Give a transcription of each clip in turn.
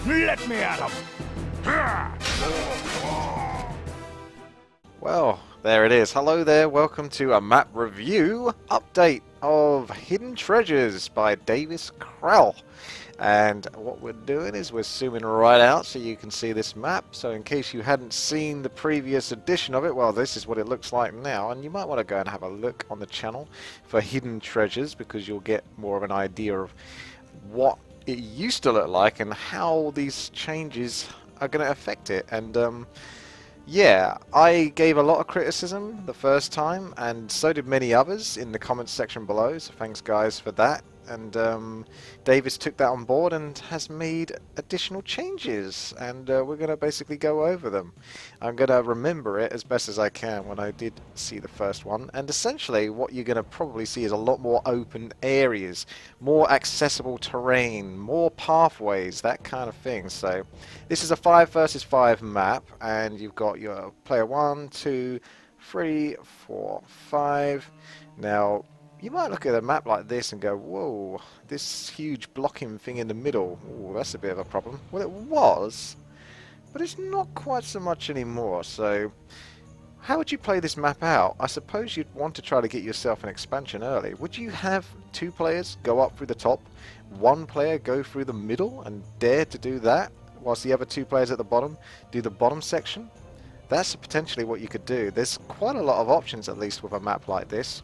Let me at 'em! Well, there it is. Hello there, welcome to a map review update of Hidden Treasures by Davis Krell. And what we're doing is we're zooming right out so you can see this map. So in case you hadn't seen the previous edition of it, well, this is what it looks like now. And you might want to go and have a look on the channel for Hidden Treasures, because you'll get more of an idea of what it used to look like and how these changes are going to affect it. And yeah, I gave a lot of criticism the first time, and so did many others in the comments section below, so thanks guys for that. And Davis took that on board and has made additional changes, and we're going to basically go over them. I'm going to remember it as best as I can when I did see the first one, and essentially what you're going to probably see is a lot more open areas, more accessible terrain, more pathways, that kind of thing. So this is a 5 versus 5 map, and you've got your player 1, 2, 3, 4, 5. Now you might look at a map like this and go, whoa, this huge blocking thing in the middle, ooh, that's a bit of a problem. Well, it was, but it's not quite so much anymore. So how would you play this map out? I suppose you'd want to try to get yourself an expansion early. Would you have 2 players go up through the top, 1 player go through the middle and dare to do that, whilst the other 2 players at the bottom do the bottom section? That's potentially what you could do. There's quite a lot of options, at least with a map like this.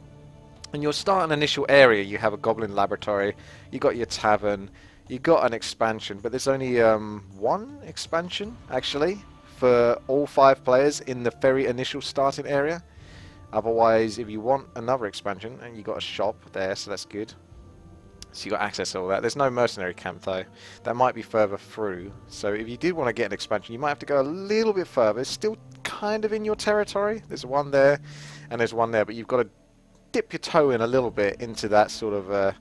And you'll start an initial area. You have a goblin laboratory, you got your tavern, you got an expansion, but there's only 1 expansion actually for all 5 players in the very initial starting area. Otherwise, if you want another expansion, and you got a shop there, so that's good. So you got access to all that. There's no mercenary camp though. That might be further through. So if you did want to get an expansion, you might have to go a little bit further. It's still kind of in your territory. There's 1 there, and there's 1 there, but you've got to dip your toe in a little bit into that sort of,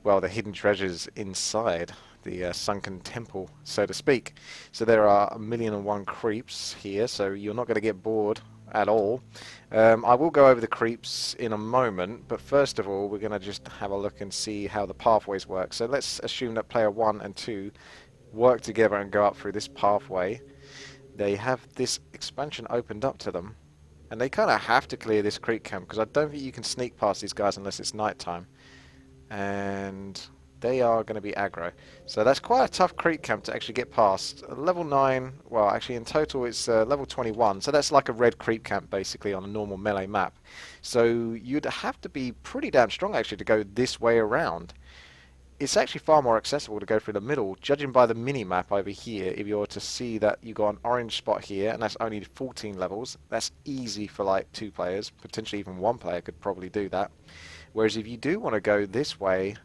well, the hidden treasures inside the sunken temple, so to speak. So there are 1,000,001 creeps here, so you're not going to get bored at all. I will go over the creeps in a moment, but first of all, we're going to just have a look and see how the pathways work. So let's assume that player 1 and 2 work together and go up through this pathway. They have this expansion opened up to them, and they kind of have to clear this creep camp, because I don't think you can sneak past these guys unless it's nighttime. And they are going to be aggro. So that's quite a tough creep camp to actually get past. Level 9, well actually in total it's level 21. So that's like a red creep camp basically on a normal melee map. So you'd have to be pretty damn strong actually to go this way around. It's actually far more accessible to go through the middle, judging by the mini-map over here. If you were to see that you got an orange spot here, and that's only 14 levels, that's easy for like 2 players, potentially even 1 player could probably do that. Whereas if you do want to go this way,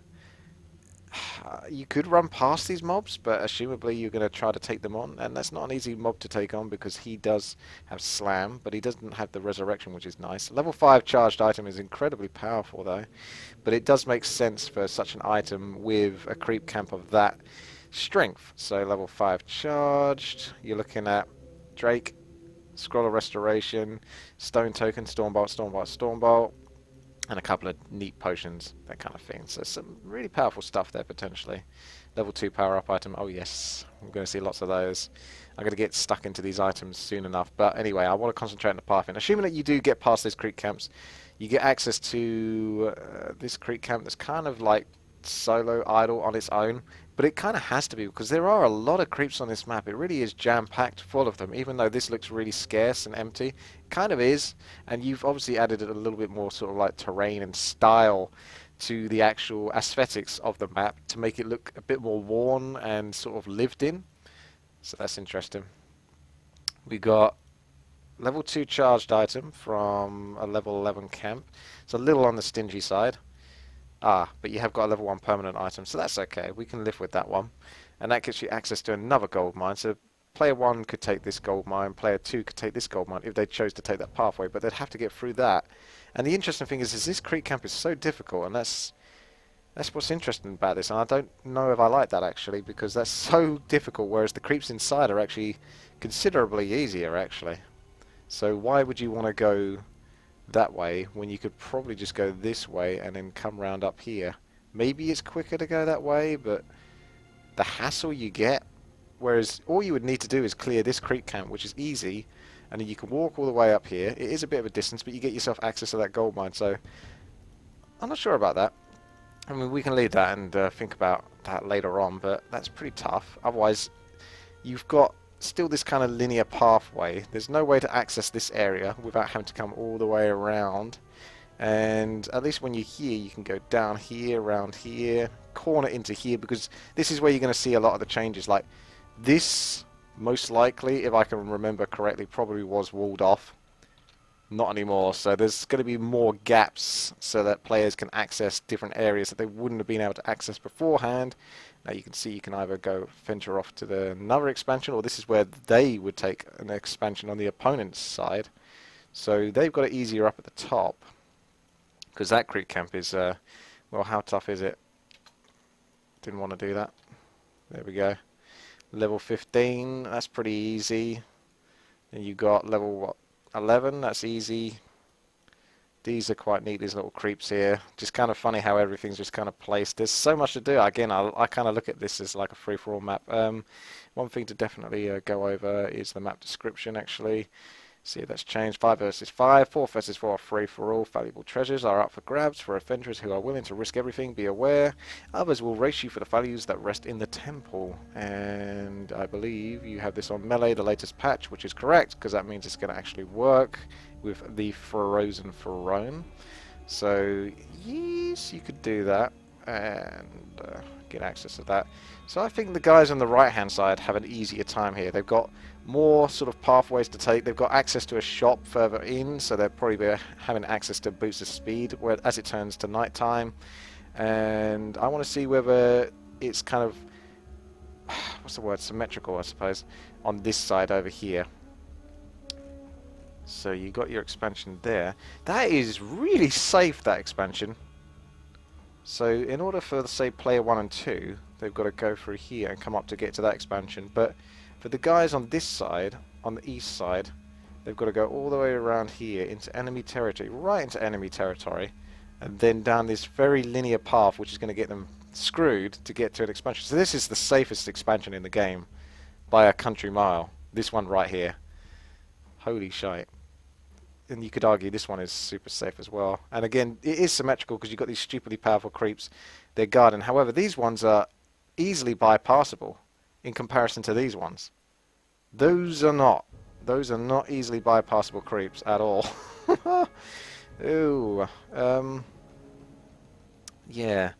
you could run past these mobs, but assumably you're going to try to take them on, and that's not an easy mob to take on because he does have slam, but he doesn't have the resurrection, which is nice. Level 5 charged item is incredibly powerful though, but it does make sense for such an item with a creep camp of that strength. So level 5 charged, you're looking at Drake, Scroll of Restoration, Stone Token, Stormbolt, Stormbolt, Stormbolt, and a couple of neat potions, that kind of thing. So some really powerful stuff there potentially. Level 2 power up item, oh yes, I'm going to see lots of those. I'm going to get stuck into these items soon enough, but anyway, I want to concentrate on the pathing. Assuming that you do get past these creep camps, you get access to this creep camp that's kind of like solo idle on its own, but it kind of has to be because there are a lot of creeps on this map. It really is jam-packed full of them, even though this looks really scarce and empty. It kind of is, and you've obviously added a little bit more sort of like terrain and style to the actual aesthetics of the map to make it look a bit more worn and sort of lived in. So that's interesting. We got level 2 charged item from a level 11 camp. It's a little on the stingy side. But you have got a level 1 permanent item, so that's okay. We can live with that one. And that gives you access to another gold mine. So player 1 could take this gold mine, player 2 could take this gold mine if they chose to take that pathway, but they'd have to get through that. And the interesting thing is this creep camp is so difficult, and that's what's interesting about this. And I don't know if I like that actually, because that's so difficult, whereas the creeps inside are actually considerably easier actually. So why would you want to go that way when you could probably just go this way and then come round up here? Maybe it's quicker to go that way, but the hassle you get Whereas all you would need to do is clear this creep camp, which is easy, and then you can walk all the way up here. It is a bit of a distance, but you get yourself access to that gold mine, so I'm not sure about that. I mean, we can leave that and think about that later on, but that's pretty tough. Otherwise, you've got still this kind of linear pathway. There's no way to access this area without having to come all the way around. And at least when you're here, you can go down here, around here, corner into here, because this is where you're going to see a lot of the changes. Like this, most likely, if I can remember correctly, probably was walled off. Not anymore, so there's going to be more gaps so that players can access different areas that they wouldn't have been able to access beforehand. Now you can see you can either go venture off to another expansion, or this is where they would take an expansion on the opponent's side. So they've got it easier up at the top, because that creep camp is, well, how tough is it? Didn't want to do that. There we go. Level 15, that's pretty easy. And you got level, what, 11, that's easy. These are quite neat, these little creeps here. Just kind of funny how everything's just kind of placed. There's so much to do. Again, I kind of look at this as like a free-for-all map. One thing to definitely go over is the map description, actually. See if that's changed. 5 versus 5, 4 versus 4 are free for all. Valuable treasures are up for grabs for adventurers who are willing to risk everything. Be aware, others will race you for the values that rest in the temple. And I believe you have this on melee, the latest patch, which is correct, because that means it's going to actually work with the frozen throne. So yes, you could do that and get access to that. So I think the guys on the right hand side have an easier time here. They've got more sort of pathways to take. They've got access to a shop further in, so they'll probably be having access to boost of speed as it turns to night time. And I want to see whether it's kind of, what's the word, symmetrical, I suppose, on this side over here. So you got your expansion there. That is really safe, that expansion. So in order for, say, player 1 and 2, they've got to go through here and come up to get to that expansion. But for the guys on this side, on the east side, they've got to go all the way around here into enemy territory, right into enemy territory, and then down this very linear path, which is going to get them screwed to get to an expansion. So this is the safest expansion in the game by a country mile. This one right here. Holy shite. And you could argue this one is super safe as well. And again, it is symmetrical because you've got these stupidly powerful creeps. They're guarding. However, these ones are easily bypassable in comparison to these ones. Those are not. Those are not easily bypassable creeps at all. Ooh. Yeah.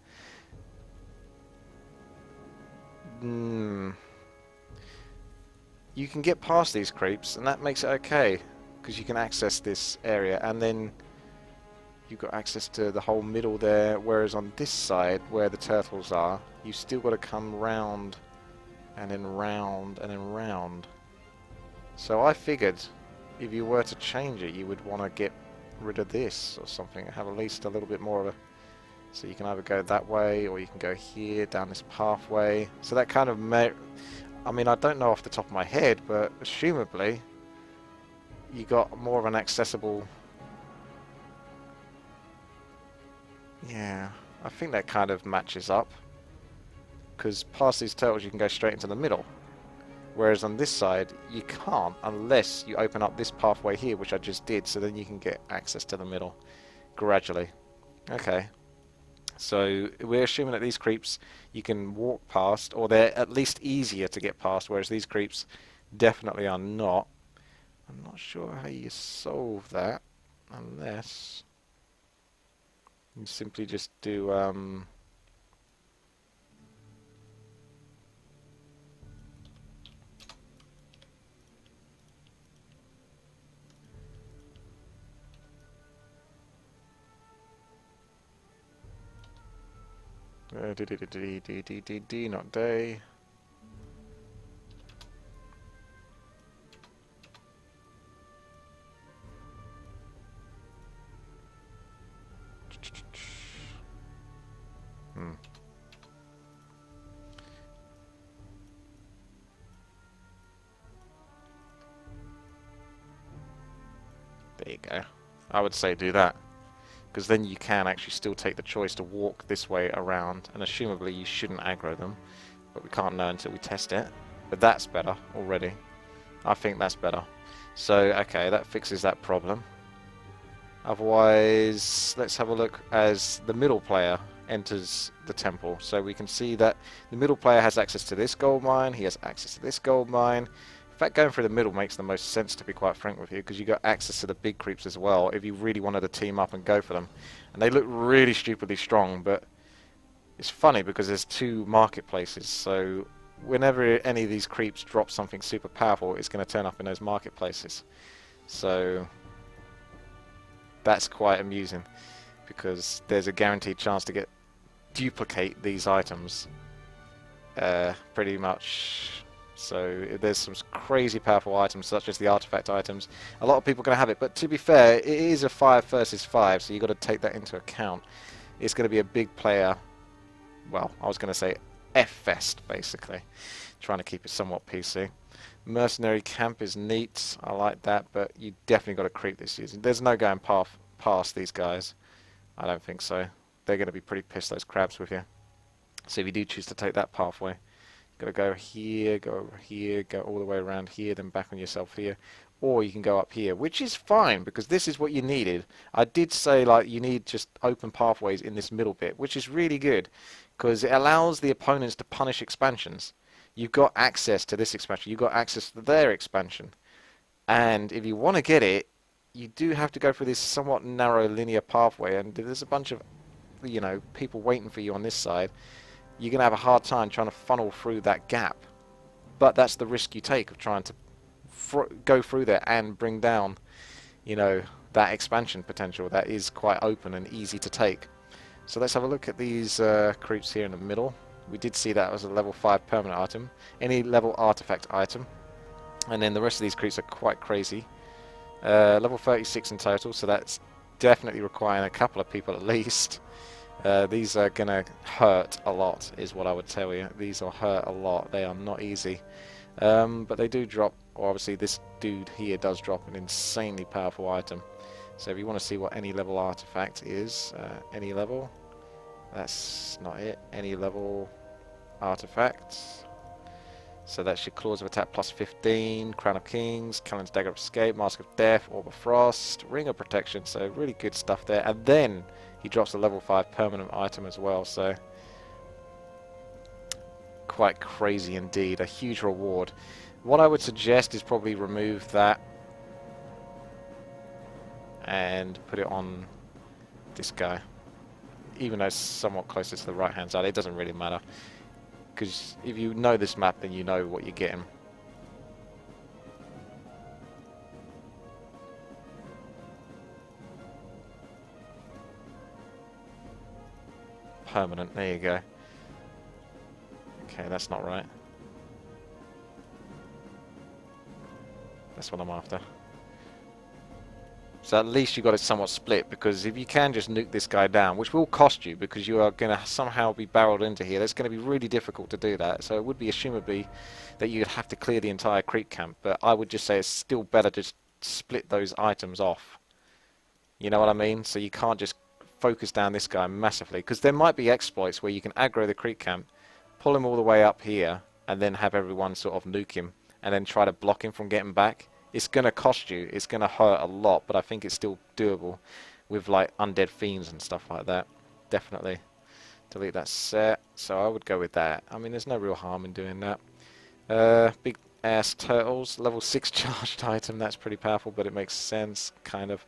You can get past these creeps, and that makes it okay, because you can access this area, and then you've got access to the whole middle there, whereas on this side, where the turtles are, you've still got to come round, and then round, and then round. So I figured, if you were to change it, you would want to get rid of this, or something, have at least a little bit more of a... So you can either go that way, or you can go here, down this pathway. So that kind of I mean, I don't know off the top of my head, but assumably you got more of an accessible... Yeah, I think that kind of matches up. Because past these turtles you can go straight into the middle. Whereas on this side, you can't unless you open up this pathway here, which I just did, so then you can get access to the middle gradually. Okay. So we're assuming that these creeps you can walk past, or they're at least easier to get past, whereas these creeps definitely are not. I'm not sure how you solve that, unless you simply just do not day. There you go. I would say do that, because then you can actually still take the choice to walk this way around, and assumably you shouldn't aggro them, but we can't know until we test it. But that's better already. I think that's better. So, okay, that fixes that problem. Otherwise, let's have a look as the middle player enters the temple. So we can see that the middle player has access to this gold mine, he has access to this gold mine. In fact, going through the middle makes the most sense, to be quite frank with you, because you got access to the big creeps as well if you really wanted to team up and go for them. And they look really stupidly strong, but it's funny because there's two marketplaces, so whenever any of these creeps drop something super powerful, it's going to turn up in those marketplaces. So that's quite amusing, because there's a guaranteed chance to duplicate these items pretty much. So there's some crazy powerful items such as the artifact items. A lot of people are going to have it, but to be fair, it is a 5 versus 5, so you've got to take that into account. It's going to be a big player, well, I was going to say F-Fest, basically. Trying to keep it somewhat PC. Mercenary camp is neat, I like that, but you definitely got to creep this season. There's no going past these guys. I don't think so. They're going to be pretty pissed, those crabs, with you. So if you do choose to take that pathway, got to go here, go over here, go all the way around here, then back on yourself here. Or you can go up here, which is fine, because this is what you needed. I did say, like, you need just open pathways in this middle bit, which is really good, because it allows the opponents to punish expansions. You've got access to this expansion, you've got access to their expansion. And if you want to get it, you do have to go through this somewhat narrow linear pathway, and there's a bunch of, you know, people waiting for you on this side. You're going to have a hard time trying to funnel through that gap. But that's the risk you take of trying to go through there and bring down, you know, that expansion potential that is quite open and easy to take. So let's have a look at these creeps here in the middle. We did see that as a level 5 permanent item. Any level artifact item. And then the rest of these creeps are quite crazy. Level 36 in total, so that's definitely requiring a couple of people at least. These are going to hurt a lot, is what I would tell you. These will hurt a lot. They are not easy. But they do drop, or obviously this dude here does drop an insanely powerful item. So if you want to see what any level artifact is, any level, that's not it. Any level artifact. So that's your Claws of Attack plus 15, Crown of Kings, Callan's Dagger of Escape, Mask of Death, Orb of Frost, Ring of Protection, so really good stuff there. And then he drops a level 5 permanent item as well, so quite crazy indeed, a huge reward. What I would suggest is probably remove that and put it on this guy. Even though it's somewhat closer to the right hand side, it doesn't really matter. Because if you know this map, then you know what you're getting. Permanent, there you go. Okay, that's not right. That's what I'm after. So at least you got it somewhat split, because if you can just nuke this guy down, which will cost you because you are going to somehow be barreled into here, that's going to be really difficult to do that. So it would be assumably that you'd have to clear the entire creep camp, but I would just say it's still better to just split those items off. You know what I mean? So you can't just focus down this guy massively, because there might be exploits where you can aggro the creep camp, pull him all the way up here, and then have everyone sort of nuke him, and then try to block him from getting back. It's going to cost you, it's going to hurt a lot, but I think it's still doable with like undead fiends and stuff like that. Definitely. Delete that set, so I would go with that. I mean, there's no real harm in doing that. Big ass turtles, level 6 charged item, that's pretty powerful, but it makes sense, kind of,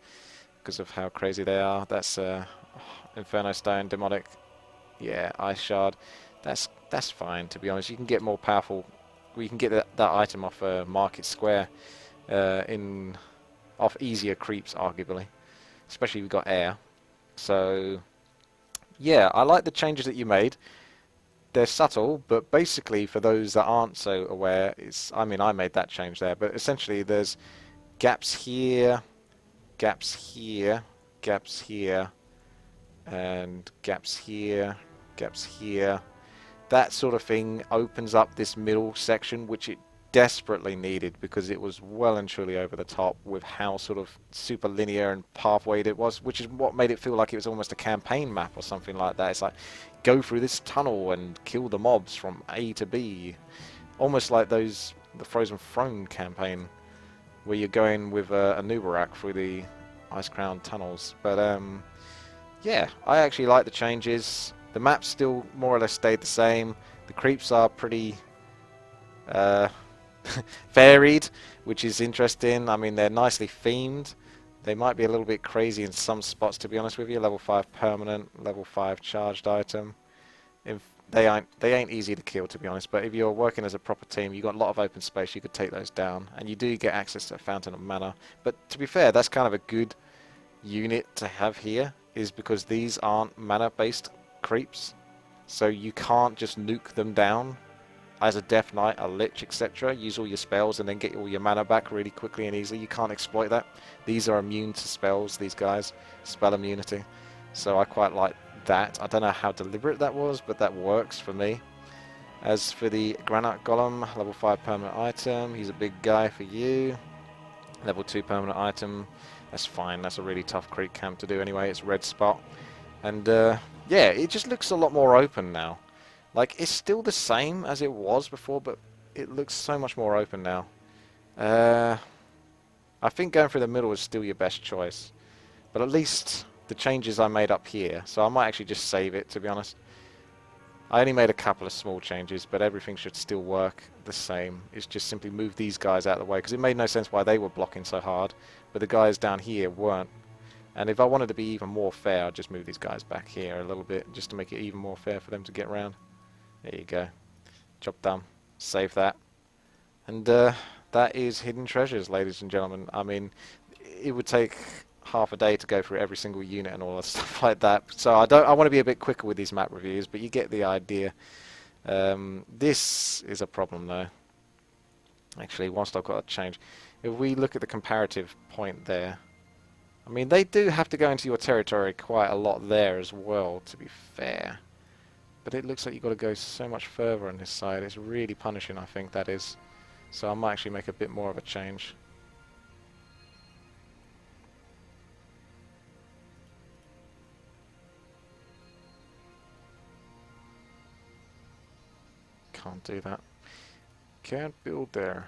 because of how crazy they are. That's Inferno Stone, Demonic, yeah, Ice Shard. That's fine, to be honest. You can get more powerful, you can get that item off Market Square. Off easier creeps, arguably, especially if you've got air. So yeah, I like the changes that you made. They're subtle, but basically for those that aren't so aware, I mean, I made that change there, but essentially there's gaps here, gaps here, gaps here, and gaps here, gaps here. That sort of thing opens up this middle section, which it desperately needed, because it was well and truly over the top with how sort of super linear and pathwayed it was, which is what made it feel like it was almost a campaign map or something like that. It's like, go through this tunnel and kill the mobs from A to B. almost like the Frozen Throne campaign, where you're going with a Nubarak through the Ice Crown tunnels. But yeah, I actually like the changes. The map still more or less stayed the same. The creeps are pretty uh, varied, which is interesting. I mean, they're nicely themed. They might be a little bit crazy in some spots, to be honest with you. Level 5 permanent, level 5 charged item. If they ain't easy to kill, to be honest. But if you're working as a proper team, you've got a lot of open space. You could take those down, and you do get access to a Fountain of Mana. But to be fair, that's kind of a good unit to have here, is because these aren't mana-based creeps, so you can't just nuke them down as a Death Knight, a Lich, etc. Use all your spells and then get all your mana back really quickly and easily. You can't exploit that. These are immune to spells, these guys. Spell immunity. So I quite like that. I don't know how deliberate that was, but that works for me. As for the Granite Golem, level 5 permanent item. He's a big guy for you. Level 2 permanent item. That's fine. That's a really tough creep camp to do anyway. It's red spot. And yeah, it just looks a lot more open now. Like, it's still the same as it was before, but it looks so much more open now. I think going through the middle is still your best choice. But at least the changes I made up here, so I might actually just save it, to be honest. I only made a couple of small changes, but everything should still work the same. It's just simply move these guys out of the way, because it made no sense why they were blocking so hard, but the guys down here weren't. And if I wanted to be even more fair, I'd just move these guys back here a little bit, just to make it even more fair for them to get around. There you go. Job done. Save that. And that is Hidden Treasures, ladies and gentlemen. I mean, it would take half a day to go through every single unit and all that stuff like that. So I want to be a bit quicker with these map reviews, but you get the idea. This is a problem though. Actually, whilst I've got to change, if we look at the comparative point there, I mean, they do have to go into your territory quite a lot there as well, to be fair. But it looks like you've got to go so much further on this side. It's really punishing, I think, that is. So I might actually make a bit more of a change. Can't do that. Can't build there.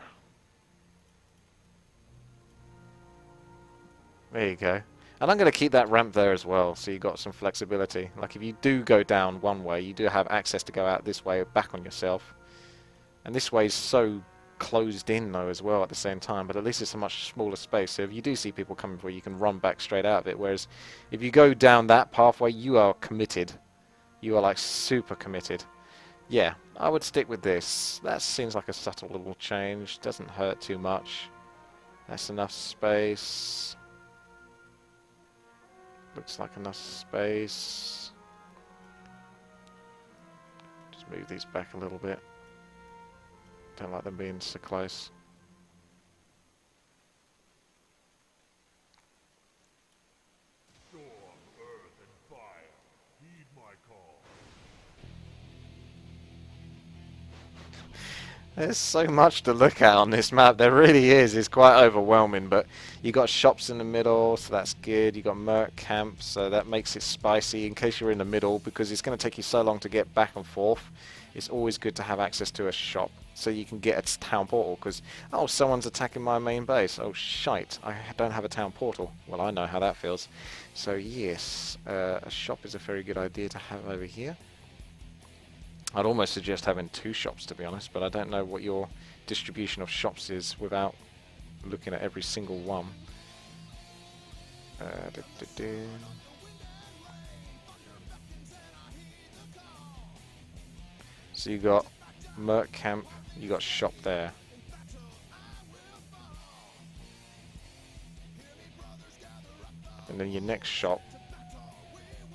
There you go. And I'm going to keep that ramp there as well, so you've got some flexibility. Like, if you do go down one way, you do have access to go out this way, back on yourself. And this way is so closed in, though, as well, at the same time. But at least it's a much smaller space, so if you do see people coming for you, you can run back straight out of it. Whereas, if you go down that pathway, you are committed. You are, like, super committed. Yeah, I would stick with this. That seems like a subtle little change. Doesn't hurt too much. That's enough space. Looks like enough space. Just move these back a little bit. Don't like them being so close. Storm, earth, and fire, heed my call. There's so much to look at on this map. There really is. It's quite overwhelming, but you got shops in the middle, so that's good. You got merc camps, so that makes it spicy in case you're in the middle, because it's going to take you so long to get back and forth. It's always good to have access to a shop so you can get a town portal, because, oh, someone's attacking my main base. Oh, shite, I don't have a town portal. Well, I know how that feels. So, yes, a shop is a very good idea to have over here. I'd almost suggest having 2 shops, to be honest, but I don't know what your distribution of shops is without looking at every single one. So you got merc camp, you got shop there. And then your next shop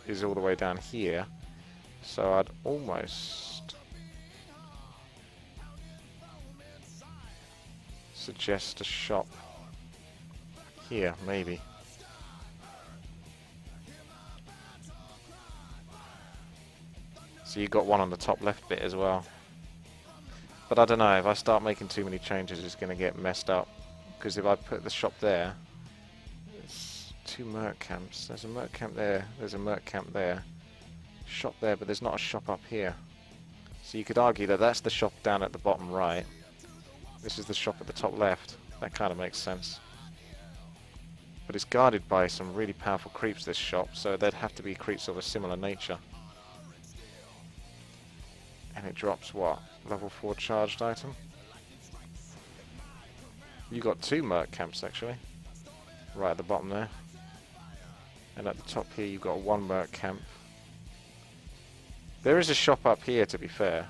is all the way down here. So I'd almost suggest a shop here, maybe. So you got one on the top left bit as well. But I don't know, if I start making too many changes, it's going to get messed up. Because if I put the shop there, it's 2 merc camps. There's a merc camp there, there's a merc camp there. Shop there, but there's not a shop up here. So you could argue that that's the shop down at the bottom right. This is the shop at the top left. That kind of makes sense. But it's guarded by some really powerful creeps, this shop, so there'd have to be creeps of a similar nature. And it drops what? Level 4 charged item? You got 2 merc camps actually. Right at the bottom there. And at the top here you've got 1 merc camp. There is a shop up here, to be fair.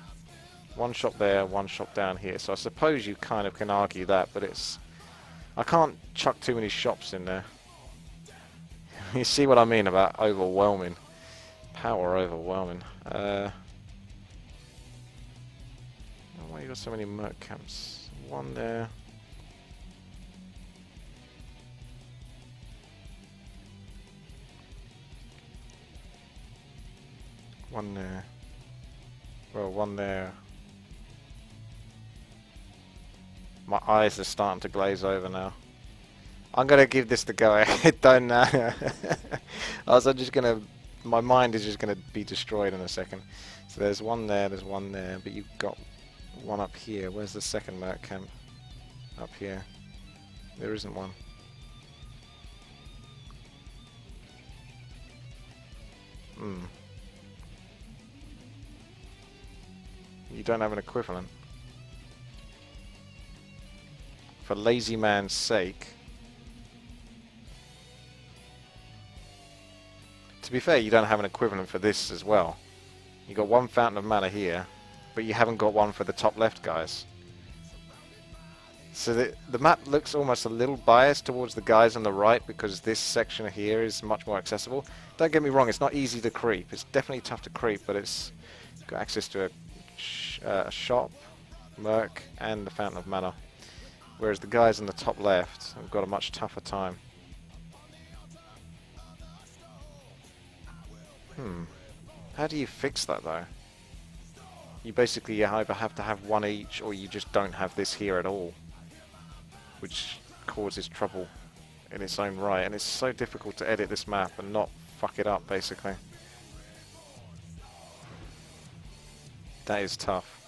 1 shop there, 1 shop down here. So I suppose you kind of can argue that, but it's... I can't chuck too many shops in there. You see what I mean about overwhelming. Power overwhelming. Why you got so many merc camps? 1 there. One there. Well, 1 there. My eyes are starting to glaze over now. I'm gonna give this the go ahead. Don't I was just gonna... My mind is just gonna be destroyed in a second. So there's 1 there, there's 1 there, but you've got 1 up here. Where's the second merc camp? Up here. There isn't one. You don't have an equivalent. For lazy man's sake. To be fair, you don't have an equivalent for this as well. You got 1 fountain of mana here, but you haven't got 1 for the top left guys. So the map looks almost a little biased towards the guys on the right because this section here is much more accessible. Don't get me wrong, it's not easy to creep. It's definitely tough to creep, but it's got access to a shop, merc, and the fountain of mana. Whereas the guys on the top left have got a much tougher time. How do you fix that though? You basically either have to have 1 each or you just don't have this here at all. Which causes trouble in its own right. And it's so difficult to edit this map and not fuck it up basically. That is tough.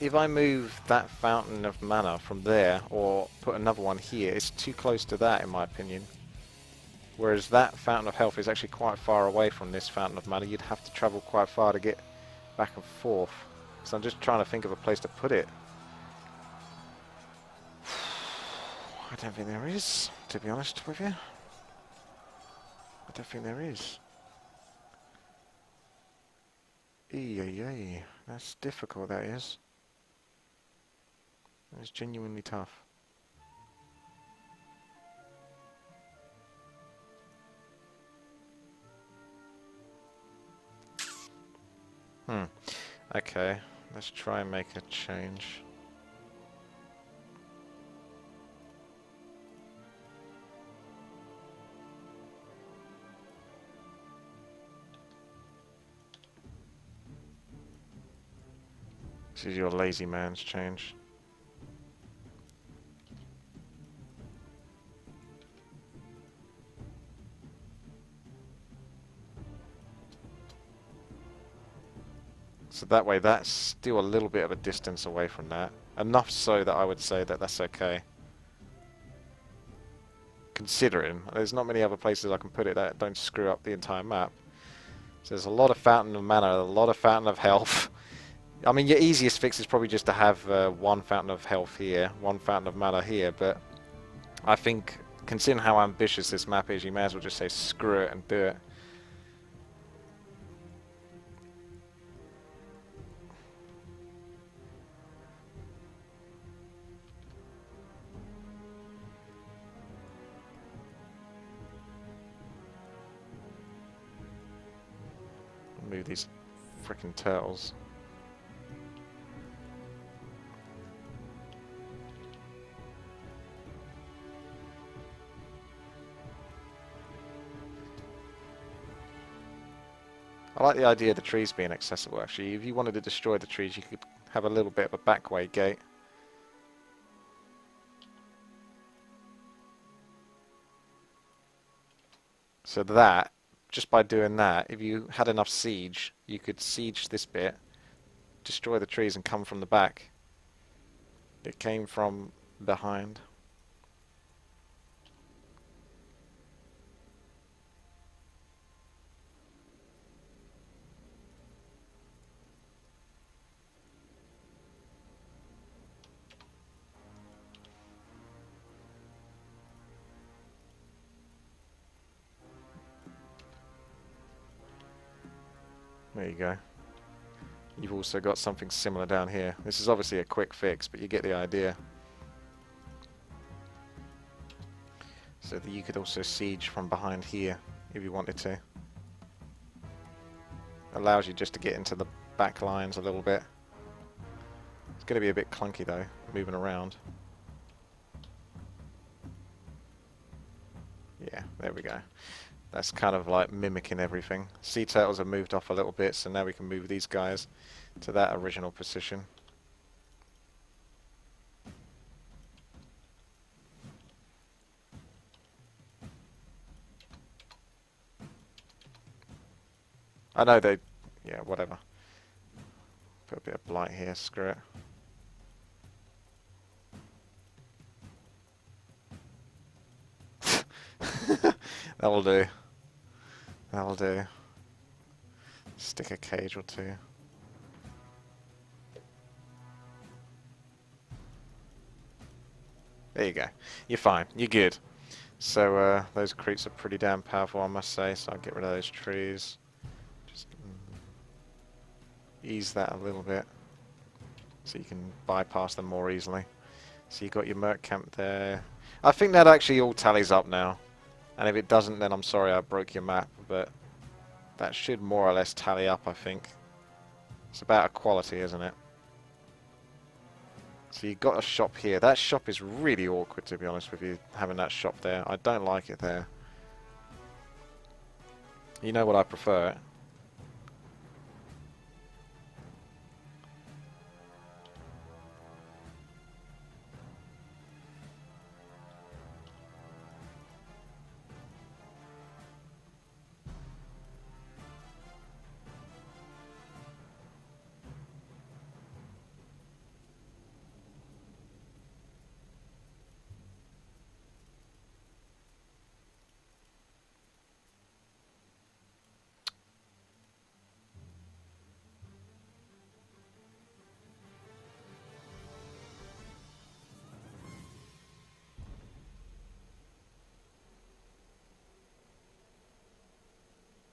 If I move that fountain of mana from there or put another one here, it's too close to that in my opinion. Whereas that fountain of health is actually quite far away from this fountain of mana. You'd have to travel quite far to get back and forth. So I'm just trying to think of a place to put it. I don't think there is, to be honest with you. I don't think there is. That's difficult, that is. That's genuinely tough. Okay, let's try and make a change. This is your lazy man's change. So that way that's still a little bit of a distance away from that. Enough so that I would say that that's okay. Considering there's not many other places I can put it that don't screw up the entire map. So there's a lot of fountain of mana, a lot of fountain of health. I mean, your easiest fix is probably just to have 1 fountain of health here, 1 fountain of mana here, but I think, considering how ambitious this map is, you may as well just say screw it and do it. Move these frickin' turtles. I like the idea of the trees being accessible actually. If you wanted to destroy the trees you could have a little bit of a backway gate. So that just by doing that, if you had enough siege, you could siege this bit, destroy the trees and come from the back. It came from behind. There you go. You've also got something similar down here. This is obviously a quick fix, but you get the idea. So that you could also siege from behind here if you wanted to. Allows you just to get into the back lines a little bit. It's going to be a bit clunky though, moving around. Yeah, there we go. That's kind of like mimicking everything. Sea turtles have moved off a little bit, so now we can move these guys to that original position. I know they... yeah, whatever. Put a bit of blight here, screw it. That'll do. That'll do. Stick a cage or two. There you go. You're fine. You're good. So those creeps are pretty damn powerful, I must say. So I'll get rid of those trees. Just ease that a little bit, so you can bypass them more easily. So you got your merc camp there. I think that actually all tallies up now. And if it doesn't, then I'm sorry I broke your map. But that should more or less tally up, I think. It's about equality, isn't it? So you've got a shop here. That shop is really awkward, to be honest with you, having that shop there. I don't like it there. You know what I prefer?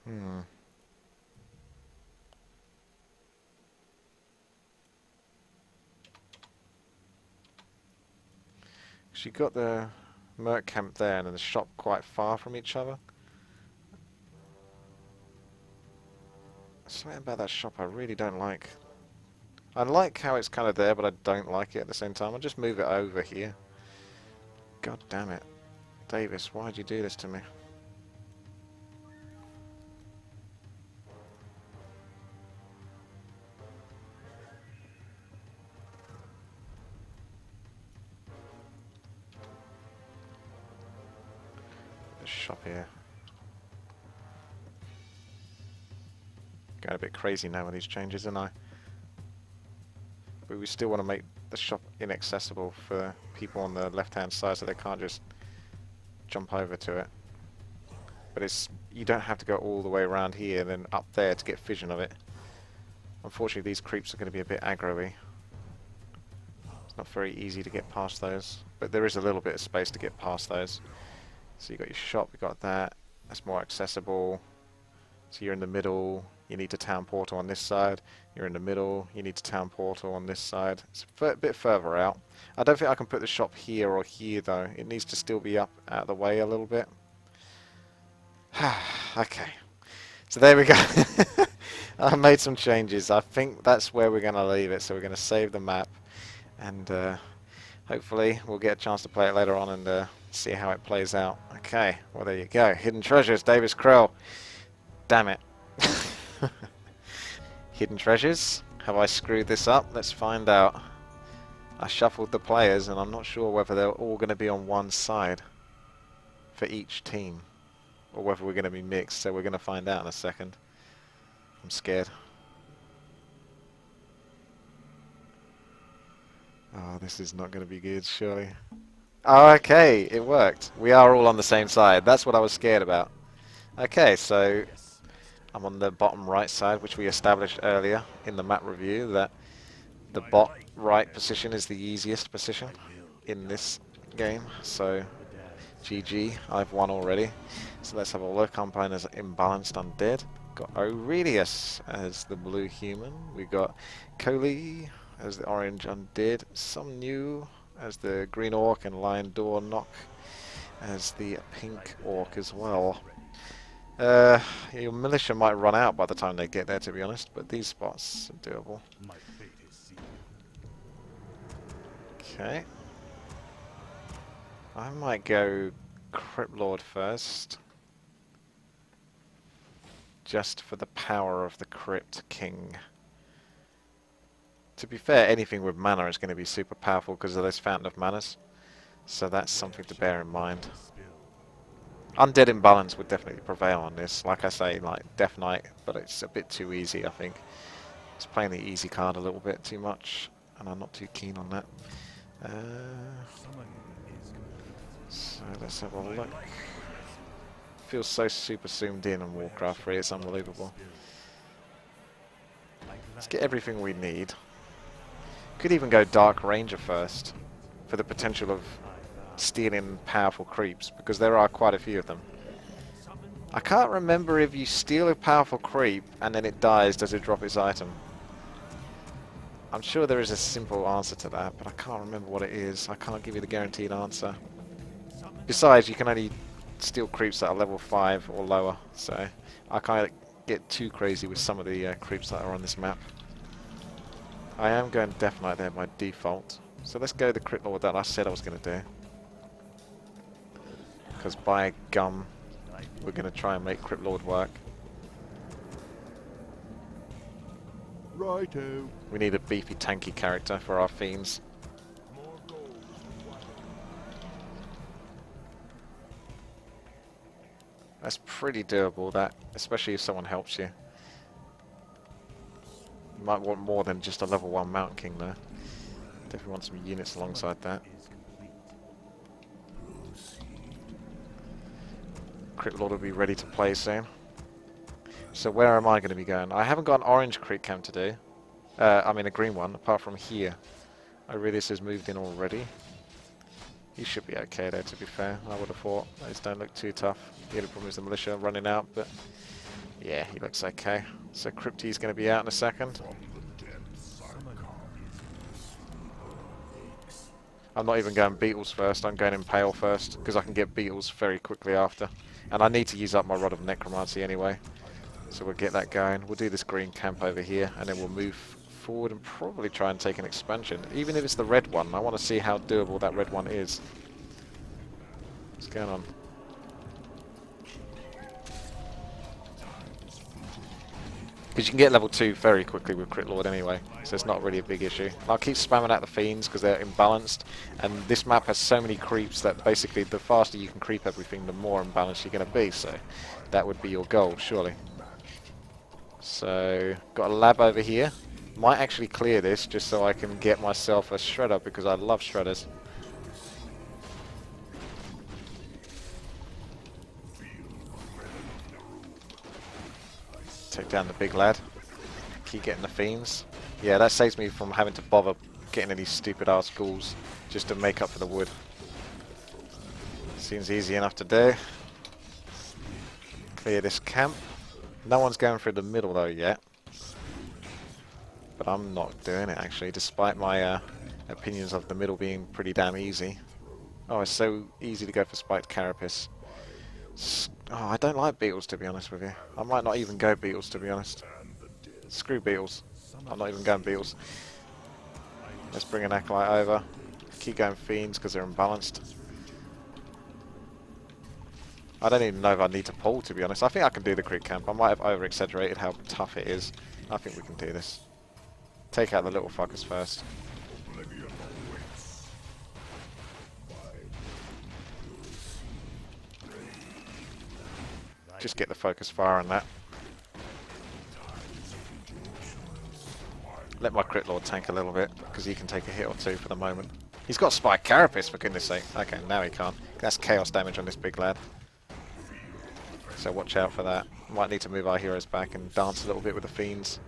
Hmm. Because you've got the merc camp there and then the shop quite far from each other. Something about that shop I really don't like. I like how it's kind of there, but I don't like it at the same time. I'll just move it over here. God damn it. Davis, why'd you do this to me? The shop here. Going a bit crazy now with these changes, aren't I? But we still want to make the shop inaccessible for people on the left-hand side, so they can't just jump over to it. But it's, you don't have to go all the way around here and then up there to get vision of it. Unfortunately, these creeps are going to be a bit aggro-y. It's not very easy to get past those, but there is a little bit of space to get past those. So you got your shop, you got that. That's more accessible. So you're in the middle. You need to town portal on this side. You're in the middle. You need to town portal on this side. It's a bit further out. I don't think I can put the shop here or here though. It needs to still be up out of the way a little bit. Okay. So there we go. I made some changes. I think that's where we're going to leave it. So we're going to save the map. And hopefully we'll get a chance to play it later on and see how it plays out. Okay. Well, there you go. Hidden Treasures, Davis Krell. Damn it. Hidden Treasures. Have I screwed this up? Let's find out. I shuffled the players and I'm not sure whether they're all going to be on one side for each team. or whether we're going to be mixed, so we're going to find out in a second. I'm scared. Oh, this is not going to be good, surely. Oh, okay, it worked. We are all on the same side. That's what I was scared about. Okay, so I'm on the bottom right side, which we established earlier in the map review, that the bot right position is the easiest position in this game. So, GG, I've won already. So let's have a look. I'm playing as Imbalanced Undead. Got Aurelius as the blue human. We got Coley as the orange undead. Some new as the green orc, and Lion Door Knock as the pink orc as well. Your militia might run out by the time they get there, to be honest, but these spots are doable. Okay. I might go Crypt Lord first, just for the power of the Crypt King. To be fair, anything with mana is going to be super powerful because of those Fountain of Manas, so that's something to bear in mind. Undead Imbalance would definitely prevail on this. Like I say, like Death Knight, but it's a bit too easy, I think. It's playing the easy card a little bit too much, and I'm not too keen on that. So let's have a look. Feels so super zoomed in on Warcraft 3, it's unbelievable. Let's get everything we need. Could even go Dark Ranger first, for the potential of stealing powerful creeps, because there are quite a few of them. I can't remember if you steal a powerful creep and then it dies, does it drop its item? I'm sure there is a simple answer to that, but I can't remember what it is. I can't give you the guaranteed answer. Besides, you can only steal creeps that are level 5 or lower, so I can't get too crazy with some of the creeps that are on this map. I am going Death Knight there by default, so let's go the Crypt Lord that I said I was going to do. Because by gum, we're going to try and make Crypt Lord work. Righto. We need a beefy tanky character for our fiends. That's pretty doable, that, especially if someone helps you. You might want more than just a level 1 Mountain King though. Definitely want some units alongside that. Crypt Lord will be ready to play soon. So where am I going to be going? I haven't got an orange crit camp to do. I mean a green one, apart from here. Aurelius has moved in already. He should be okay though, to be fair. I would have thought. Those don't look too tough. The only problem is the militia running out, but yeah, he looks okay. So Crypti's going to be out in a second. I'm not even going Beetles first, I'm going Impale first, because I can get Beetles very quickly after. And I need to use up my Rod of Necromancy anyway. So we'll get that going. We'll do this green camp over here, and then we'll move forward and probably try and take an expansion. Even if it's the red one, I want to see how doable that red one is. What's going on? Because you can get level 2 very quickly with Crypt Lord anyway, so it's not really a big issue. I'll keep spamming out the fiends because they're imbalanced, and this map has so many creeps that basically the faster you can creep everything, the more imbalanced you're going to be, so that would be your goal, surely. So, got a lab over here. Might actually clear this just so I can get myself a shredder because I love shredders. Take down the big lad. Keep getting the fiends. Yeah, that saves me from having to bother getting any stupid ass ghouls just to make up for the wood. Seems easy enough to do. Clear this camp. No one's going through the middle though yet. But I'm not doing it actually, despite my opinions of the middle being pretty damn easy. Oh, it's so easy to go for Spiked Carapace. Oh, I don't like beetles, to be honest with you. I might not even go beetles, to be honest. Screw beetles. I'm not even going beetles. Let's bring an acolyte over. Keep going fiends because they're imbalanced. I don't even know if I need to pull, to be honest. I think I can do the crit camp. I might have over-exaggerated how tough it is. I think we can do this. Take out the little fuckers first. Just get the focus fire on that. Let my Crit Lord tank a little bit, because he can take a hit or two for the moment. He's got Spike Carapace, for goodness sake. Okay, now he can't. That's chaos damage on this big lad. So watch out for that. Might need to move our heroes back and dance a little bit with the Fiends.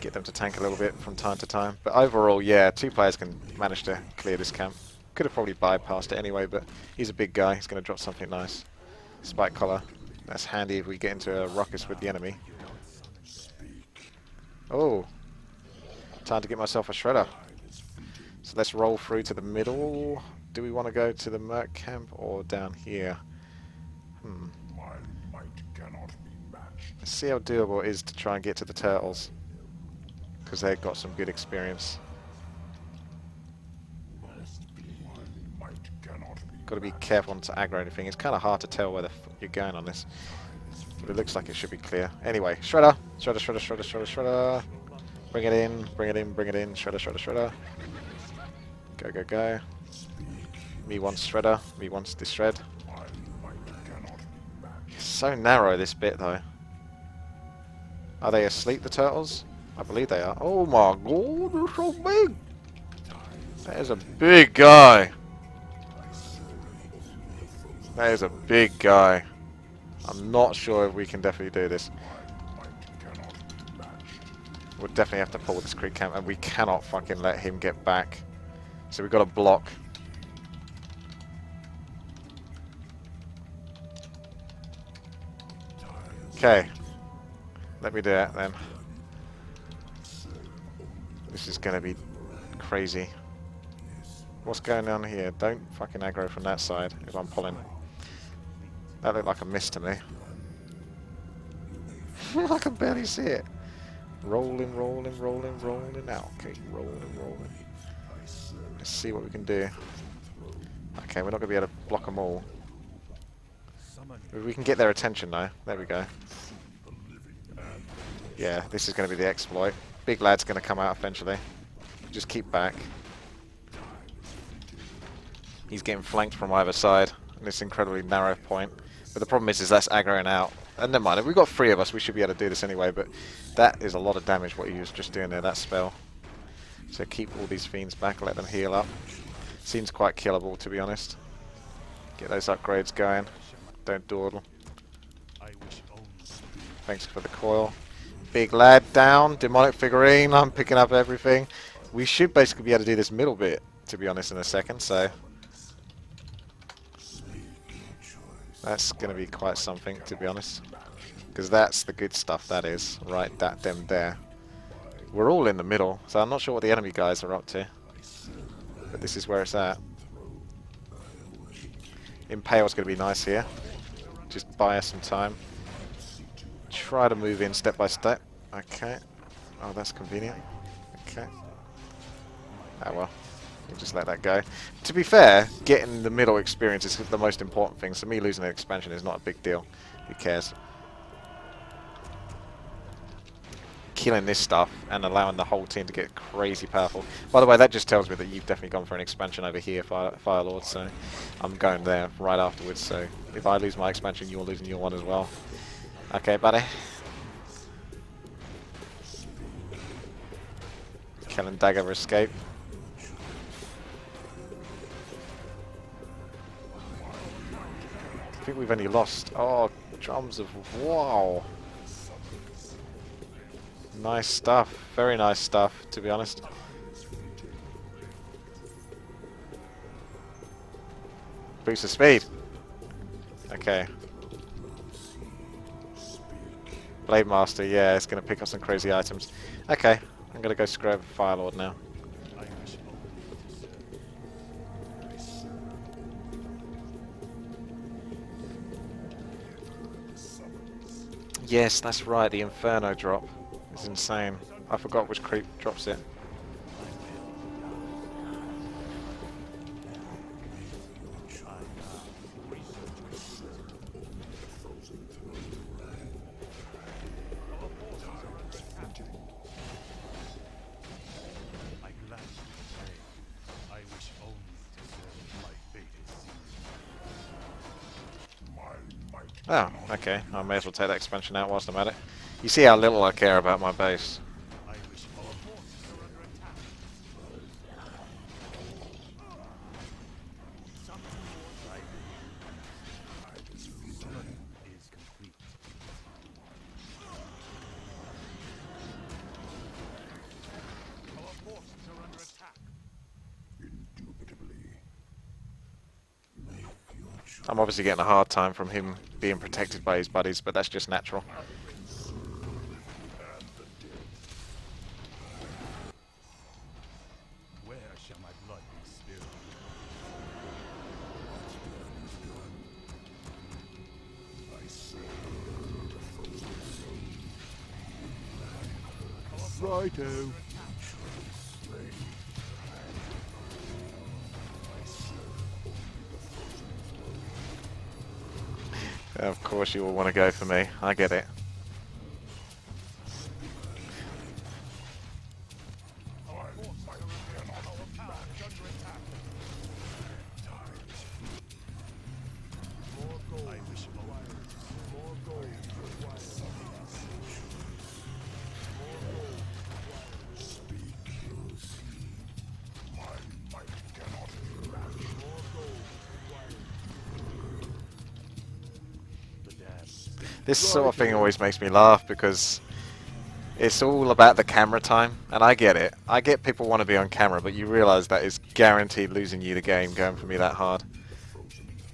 Get them to tank a little bit from time to time. But overall, yeah, 2 players can manage to clear this camp. Could have probably bypassed it anyway, but he's a big guy. He's going to drop something nice. Spike Collar. That's handy if we get into a ruckus with the enemy. Oh. Time to get myself a Shredder. So let's roll through to the middle. Do we want to go to the Merc camp or down here? Let's see how doable it is to try and get to the turtles, because they've got some good experience. Got to be careful not to aggro anything. It's kind of hard to tell where the you're going on this, but it looks like it should be clear. Anyway, Shredder, Shredder, Shredder, Shredder, Shredder, Shredder. Bring it in, bring it in, bring it in. Shredder, Shredder, Shredder. Go, go, go. Me wants Shredder. Me wants this shred. It's so narrow, this bit, though. Are they asleep, the turtles? I believe they are. Oh my god, they're so big! That is a big guy. That is a big guy. I'm not sure if we can definitely do this. We'll definitely have to pull this creep camp, and we cannot fucking let him get back. So we've got to block. Okay. Let me do it then. This is going to be crazy. What's going on here? Don't fucking aggro from that side if I'm pulling. That looked like a miss to me. I can barely see it. Rolling, rolling, rolling, rolling out. Okay, rolling, rolling. Let's see what we can do. Okay, we're not going to be able to block them all. We can get their attention though. There we go. Yeah, this is going to be the exploit. Big lad's going to come out eventually. Just keep back. He's getting flanked from either side in this incredibly narrow point. But the problem is that's aggroing out. And never mind, if we've got 3 of us, we should be able to do this anyway. But that is a lot of damage what he was just doing there, that spell. So keep all these fiends back, let them heal up. Seems quite killable, to be honest. Get those upgrades going. Don't dawdle. Thanks for the coil. Big lad down. Demonic figurine. I'm picking up everything. We should basically be able to do this middle bit, to be honest, in a second. So that's going to be quite something, to be honest. Because that's the good stuff, that is. Right, that them there. We're all in the middle, so I'm not sure what the enemy guys are up to. But this is where it's at. Impale's going to be nice here. Just buy us some time. Try to move in step by step. Okay. Oh, that's convenient. Okay. Ah, well. We'll just let that go. To be fair, getting the middle experience is the most important thing. So me losing an expansion is not a big deal. Who cares? Killing this stuff and allowing the whole team to get crazy powerful. By the way, that just tells me that you've definitely gone for an expansion over here, Firelord. So I'm going there right afterwards. So if I lose my expansion, you're losing your one as well. Okay, buddy. Kill and dagger escape. I think we've only lost. Oh, drums of wow. Nice stuff. Very nice stuff, to be honest. Boost of speed. Okay. Blade Master, yeah, it's going to pick up some crazy items. Okay, I'm going to go scrub Firelord now. Yes, that's right, the Inferno drop. It's insane. I forgot which creep drops it. Oh, okay. I may as well take that expansion out whilst I'm at it. You see how little I care about my base. I wish our forces are under attack. Something more lively. Study is complete. Our forces are under attack. Indubitably. Make your choice. I'm obviously getting a hard time from him being protected by his buddies, but that's just natural. Where shall my blood be spilled? I serve the frozen zone. Righto. Of course you all want to go for me. I get it. Our forces are under attack. Our power is under attack. More gold. I wish required. More gold required. More gold required. Speak, you see. My might cannot match. More gold required. The dash. This sort of thing always makes me laugh because it's all about the camera time, and I get it. I get people want to be on camera, but you realise that is guaranteed losing you the game going for me that hard.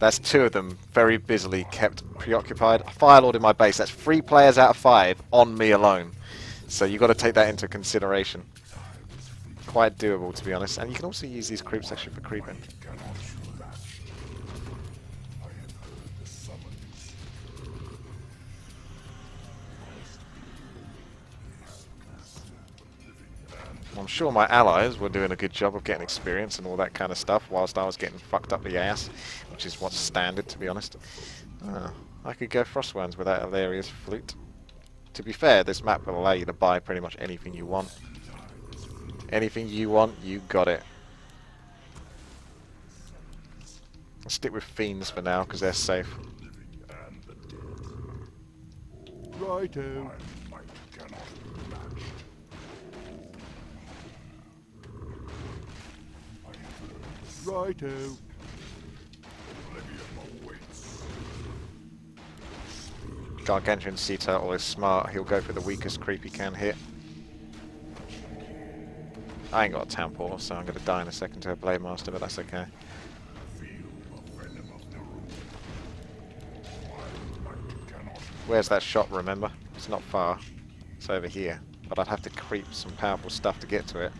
That's two of them very busily kept preoccupied. A Firelord in my base, that's 3 players out of 5 on me alone. So you've got to take that into consideration. Quite doable, to be honest. And you can also use these creeps actually for creeping. I'm sure my allies were doing a good job of getting experience and all that kind of stuff whilst I was getting fucked up the ass, which is what's standard, to be honest. I could go Frostworms without Valeria's flute. To be fair, this map will allow you to buy pretty much anything you want. Anything you want, you got it. I'll stick with Fiends for now, because they're safe. Righto. Righto. Gargantuan Sea Turtle is smart. He'll go for the weakest creep he can hit. I ain't got a Town Portal, so I'm going to die in a second to a Blade Master, but that's okay. Where's that shop, remember? It's not far. It's over here. But I'd have to creep some powerful stuff to get to it.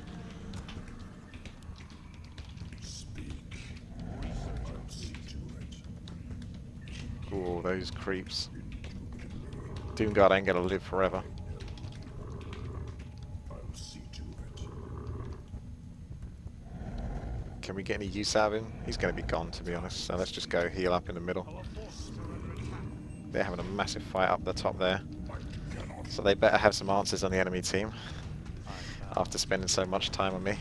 Ooh, those creeps. Doomguard ain't gonna live forever. Can we get any use out of him? He's gonna be gone, to be honest, so let's just go heal up in the middle. They're having a massive fight up the top there. So they better have some answers on the enemy team after spending so much time on me.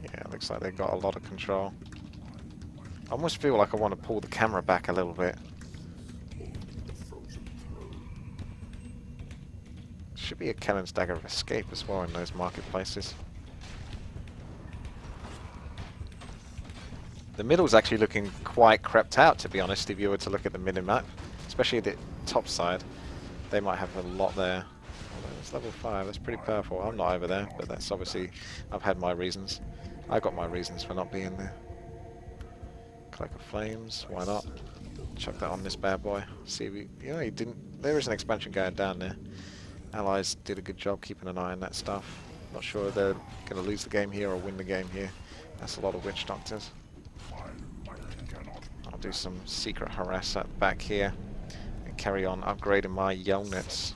Yeah, looks like they've got a lot of control. I almost feel like I want to pull the camera back a little bit. Should be a Cannon's Dagger of Escape as well in those marketplaces. The middle's actually looking quite crept out, to be honest, if you were to look at the minimap. Especially the top side. They might have a lot there. Although it's level 5, that's pretty powerful. I'm not over there, but that's obviously... I've had my reasons. I got my reasons for not being there. Cloak of Flames, why not? Chuck that on this bad boy. See if he... Yeah, he didn't... There is an expansion going down there. Allies did a good job keeping an eye on that stuff. Not sure if they're going to lose the game here or win the game here. That's a lot of Witch Doctors. I'll do some secret harass at the back here and carry on upgrading my units.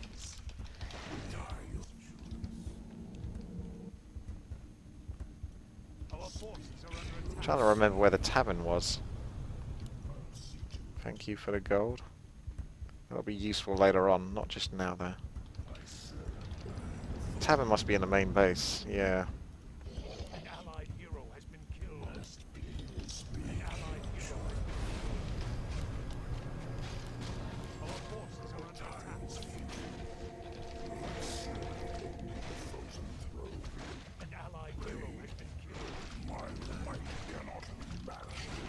I'm trying to remember where the tavern was. Thank you for the gold. That'll be useful later on, not just now though. Tavern must be in the main base, yeah. An allied hero has been killed.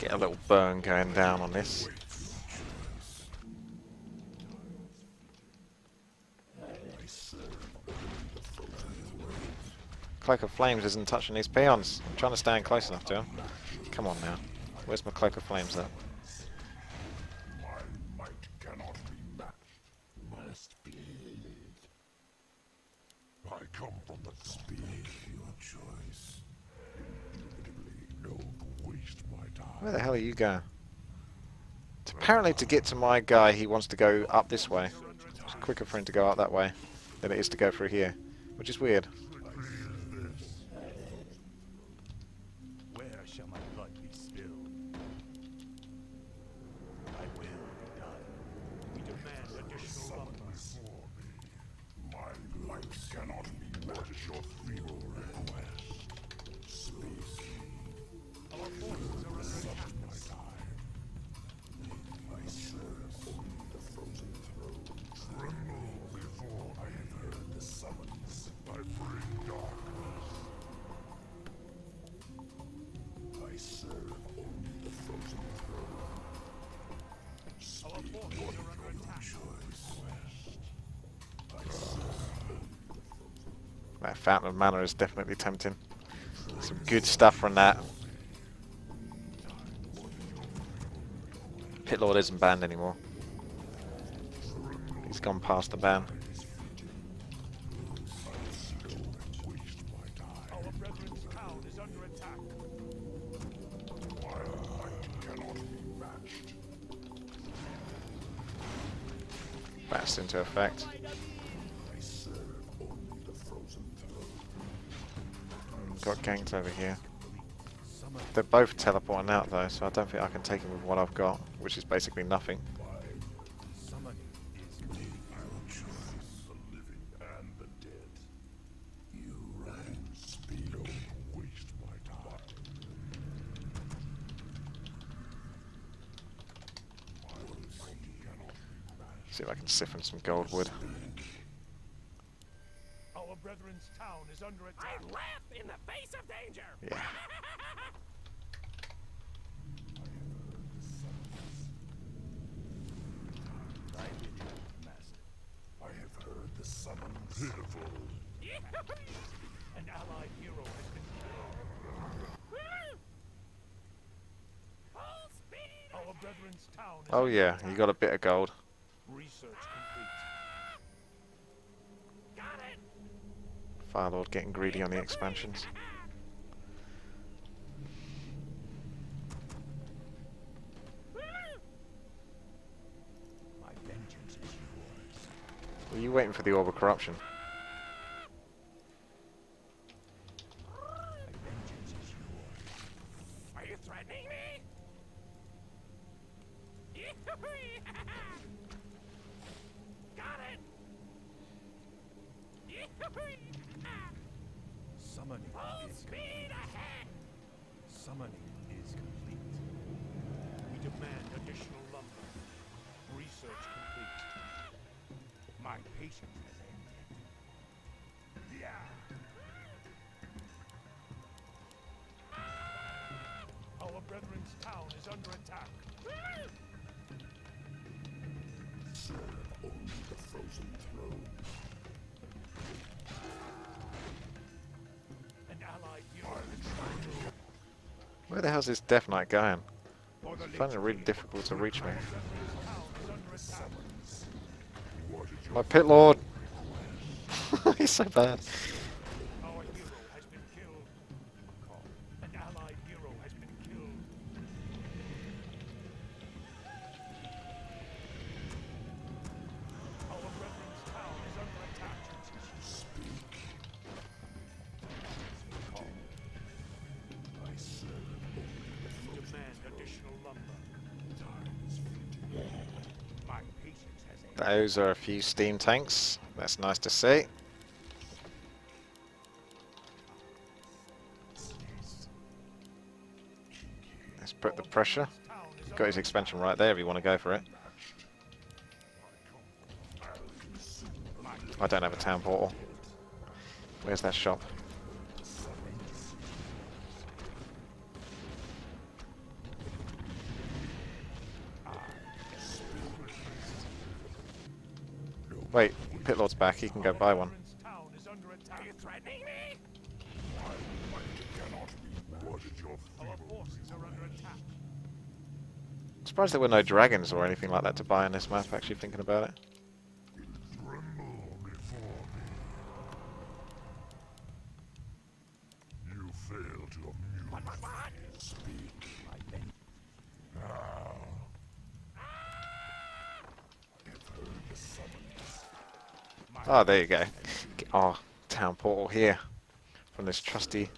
Get a little burn going down on this. Cloak of Flames isn't touching these peons. I'm trying to stand close enough to him. Come on now. Where's my Cloak of Flames at? My might cannot be matched. Must be. I come from the speak your choice. Don't waste my time. Where the hell are you going? Apparently to get to my guy he wants to go up this way. It's quicker for him to go up that way than it is to go through here. Which is weird. Where shall my blood be spilled? I will be done. We demand additional lumber. My light cannot be matched. Your feeble request. Speak. Our forces are under attack. I serve only the frozen throne. Tremble before I have heard the summons. I bring darkness. I serve only the frozen throne. Our forces are under attack. I serve That Fountain of Mana is definitely tempting. Some good stuff from that. Pit Lord isn't banned anymore. He's gone past the ban. Our brethren's town is under attack. My might cannot be matched. Bats into effect. I serve only the frozen throne. Got ganked over here. They're both teleporting out though, so I don't think I can take him with what I've got, which is basically nothing. Summoning is complete. I will choose the living and the dead. You ran speed. Don't waste my time. My might cannot be matched. See if I can siphon some gold wood. Our brethren's town is under attack. I laugh in the face of danger. Yeah. I have heard the summons. Pitiful. An allied hero has been killed. Full speed. Our brethren's town is Oh under yeah, attack. you got a bit of gold. Research complete. Got it. Firelord getting greedy on the expansions. My vengeance is yours. Were you waiting for the Orb of Corruption? My vengeance is yours. Are you threatening me? Got it. Summoning is speed ahead. Summoning is complete. We demand additional lumber. Research complete. My patience has ended. Yeah. Our brethren's town is under attack. Serve only the frozen throne. An allied hero is Where the hell's this Death Knight going? I find it really difficult to reach me. My Pit Lord! He's so bad. Our hero has been killed. An allied hero has been killed. Our brethren's town is under attack. Speak. I serve only the demand additional lumber. Time is fleeting. My patience has ended. Those are a few steam tanks. That's nice to see. Let's put the pressure. Got his expansion right there if you want to go for it. I don't have a town portal. Where's that shop? Wait, Pit Lord's back. He can go buy one. Are you threatening me? What is your forces are under attack. I'm surprised there were no dragons or anything like that to buy on this map, actually thinking about it. Tremble before me. You fail to amuse me. Speak. Now. I've heard the summons. Oh, there you go. Oh, town portal here. From this trusty,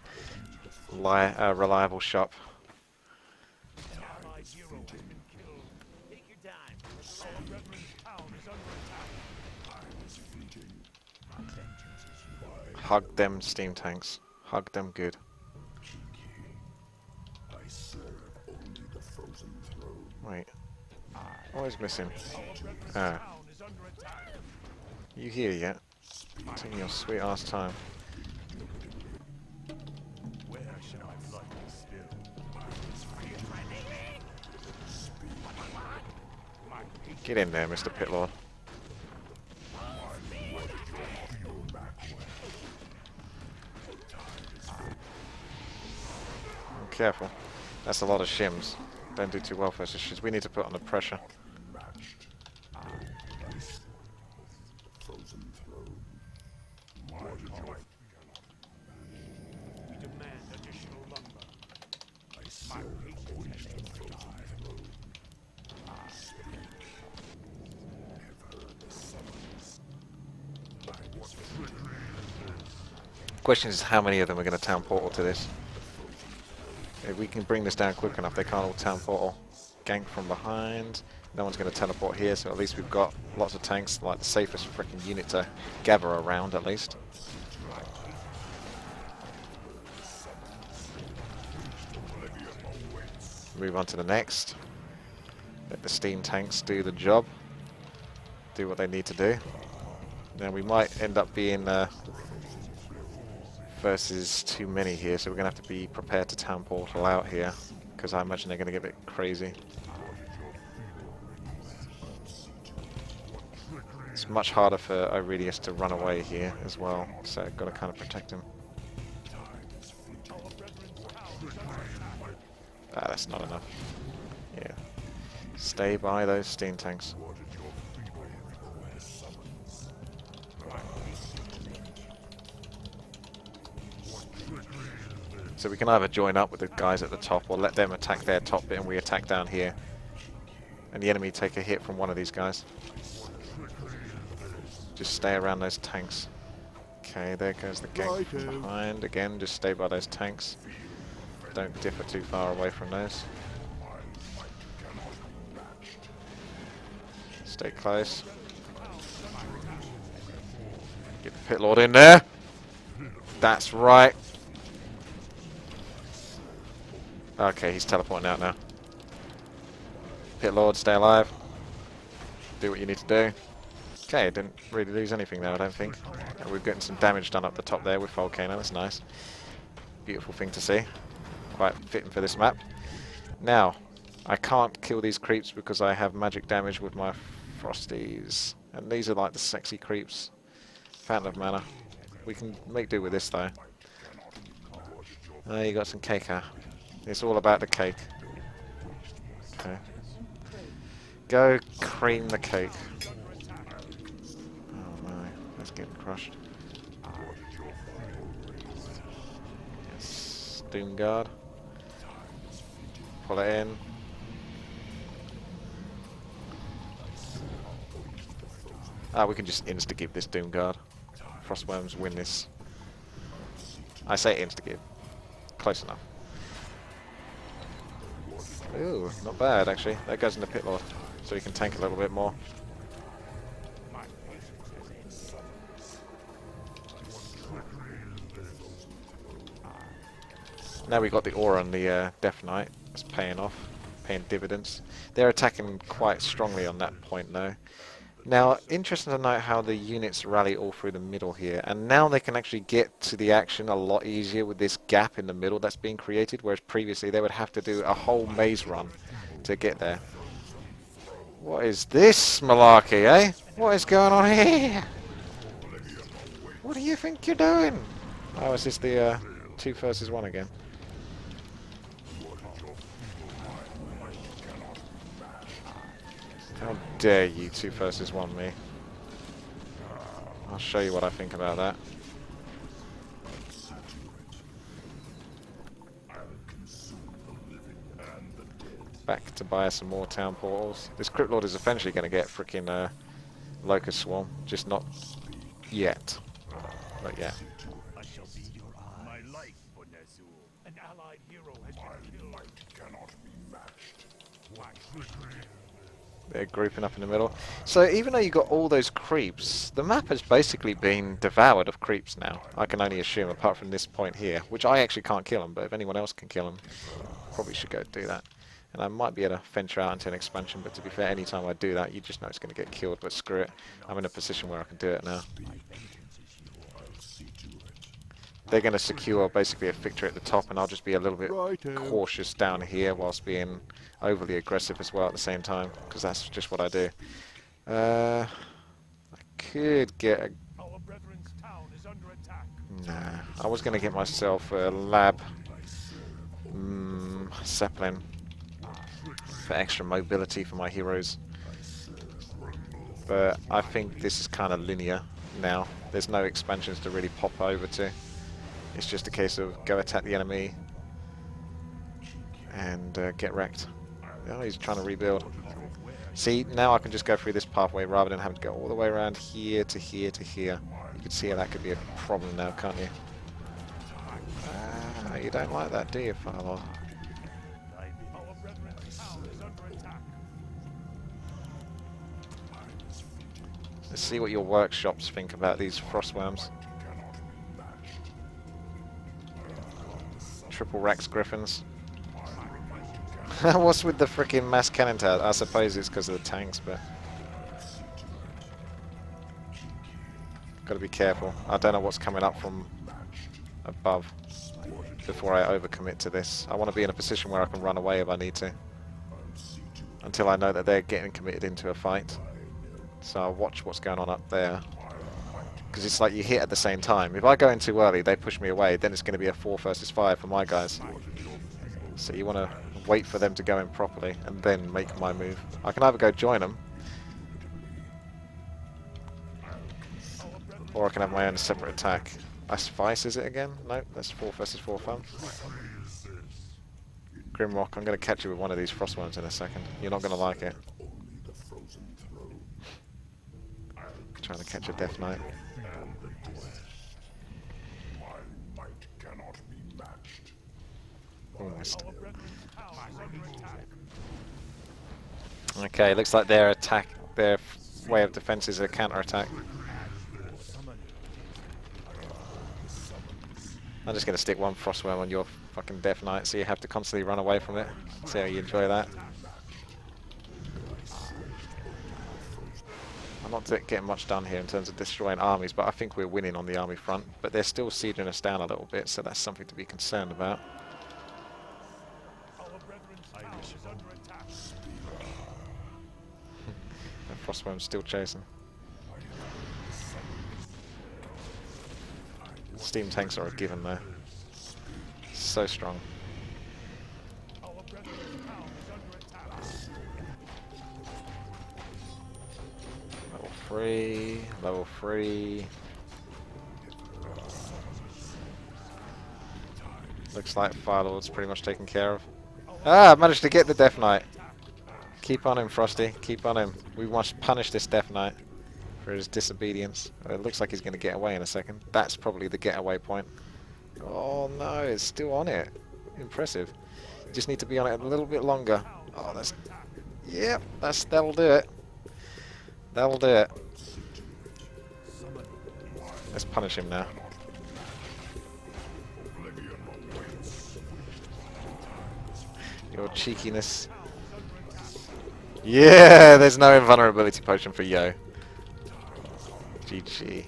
reliable shop. Allied hero has been killed. Take your time. Our brethren's town is under attack. Time is fleeting. My vengeance is mine. Hug them steam tanks. Hug them good. I serve only the frozen throne. Wait. What is missing? Our brethren's Ah. town is under attack. You here yet? Taking your sweet ass time. Where should I flood this still? Are you threatening me? My patience Get in there, Mr. Pit Lord. Careful. That's a lot of shims. Don't do too well versus shims. We need to put on the pressure. matched. Frozen throne. What is your... We demand additional lumber. I so hoist the frozen throne. Speak. Have heard the summons. What trickery is this? Question is how many of them are going to town portal to this. If we can bring this down quick enough, they can't all town portal. Gank from behind. No one's going to teleport here, so at least we've got lots of tanks, like the safest freaking unit to gather around at least. Move on to the next. Let the steam tanks do the job. Do what they need to do. Now we might end up being versus too many here, so we're going to have to be prepared to town portal out here, because I imagine they're going to get a bit crazy. It's much harder for Aurelius to run away here as well, so I've got to kind of protect him. Ah, that's not enough. Yeah. Stay by those steam tanks. So we can either join up with the guys at the top or let them attack their top bit and we attack down here. And the enemy take a hit from one of these guys. Just stay around those tanks. Okay, there goes the gank from behind. Again, just stay by those tanks. Don't differ too far away from those. Stay close. Get the Pit Lord in there. That's right. Okay, he's teleporting out now. Pit Lord, stay alive. Do what you need to do. Okay, didn't really lose anything there, I don't think. And we're getting some damage done up the top there with Volcano, that's nice. Beautiful thing to see. Quite fitting for this map. Now, I can't kill these creeps because I have magic damage with my Frosties. And these are like the sexy creeps. Fountain of Mana. We can make do with this though. You got some cake, huh? It's all about the cake. Okay. Go cream the cake. Oh no, that's getting crushed. Yes, Doom Guard. Pull it in. Ah, we can just insta-give this Doom Guard. Frostworms win this. I say insta-give. Close enough. Ooh, not bad actually. That goes in the Pit Lord, so he can tank a little bit more. Now we got the aura on the Death Knight. It's paying off, paying dividends. They're attacking quite strongly on that point though. Now, interesting to note how the units rally all through the middle here, and now they can actually get to the action a lot easier with this gap in the middle that's being created, whereas previously they would have to do a whole maze run to get there. What is this malarkey, eh? What is going on here? What do you think you're doing? Oh, is this the 2 versus 1 again? How dare you 2 versus 1 me? I'll show you what I think about that. Back to buy some more town portals. This Crypt Lord is eventually going to get freaking Locust Swarm, just not yet. Not yet. I shall be your eye. My life, Bonezu. An allied hero has been killed. My might cannot be matched. They're grouping up in the middle. So even though you got all those creeps, the map has basically been devoured of creeps now. I can only assume, apart from this point here, which I actually can't kill them, but if anyone else can kill them, probably should go do that. And I might be able to venture out into an expansion, but to be fair, anytime I do that, you just know it's going to get killed, but screw it. I'm in a position where I can do it now. They're going to secure basically a victory at the top, and I'll just be a little bit cautious down here whilst being overly aggressive as well at the same time, because that's just what I do. I could get a... Our brethren's town is under attack. Nah, I was going to get myself a lab sapling for extra mobility for my heroes, but I think this is kind of linear now. There's no expansions to really pop over to. It's just a case of go attack the enemy and get wrecked. Oh, he's trying to rebuild. See, now I can just go through this pathway rather than having to go all the way around here to here to here. You can see how that could be a problem now, can't you? Ah, you don't like that, do you, Farlord? Our brethren's town is under attack. Let's see what your workshops think about these frostworms. Triple Rex Griffins. What's with the freaking mass cannon tower? I suppose it's because of the tanks, but... Gotta be careful. I don't know what's coming up from above before I overcommit to this. I want to be in a position where I can run away if I need to. Until I know that they're getting committed into a fight. So I'll watch what's going on up there. Because it's like you hit at the same time. If I go in too early, they push me away, then it's going to be a 4 versus 5 for my guys. So you want to wait for them to go in properly and then make my move. I can either go join them, or I can have my own separate attack. That's Vice, is it again? No, that's 4 versus 4 fun. Grimrock, I'm going to catch you with one of these frostworms in a second. You're not going to like it. Trying to catch a Death Knight. Almost. Okay, looks like their way of defense is a counter-attack. I'm just going to stick one frostworm on your fucking Death Knight, so you have to constantly run away from it. See how you enjoy that. I'm not getting much done here in terms of destroying armies, but I think we're winning on the army front. But they're still sieging us down a little bit, so that's something to be concerned about. The frostworm's still chasing. Steam tanks are a given there. So strong. Level 3, level 3. Looks like Firelord's pretty much taken care of. Ah, I managed to get the Death Knight. Keep on him, Frosty. Keep on him. We must punish this Death Knight for his disobedience. It looks like he's going to get away in a second. That's probably the getaway point. Oh no, it's still on it. Impressive. You just need to be on it a little bit longer. Oh, that's... Yep, that'll do it. That'll do it. Let's punish him now. Your cheekiness. Yeah, there's no invulnerability potion for Yo. GG.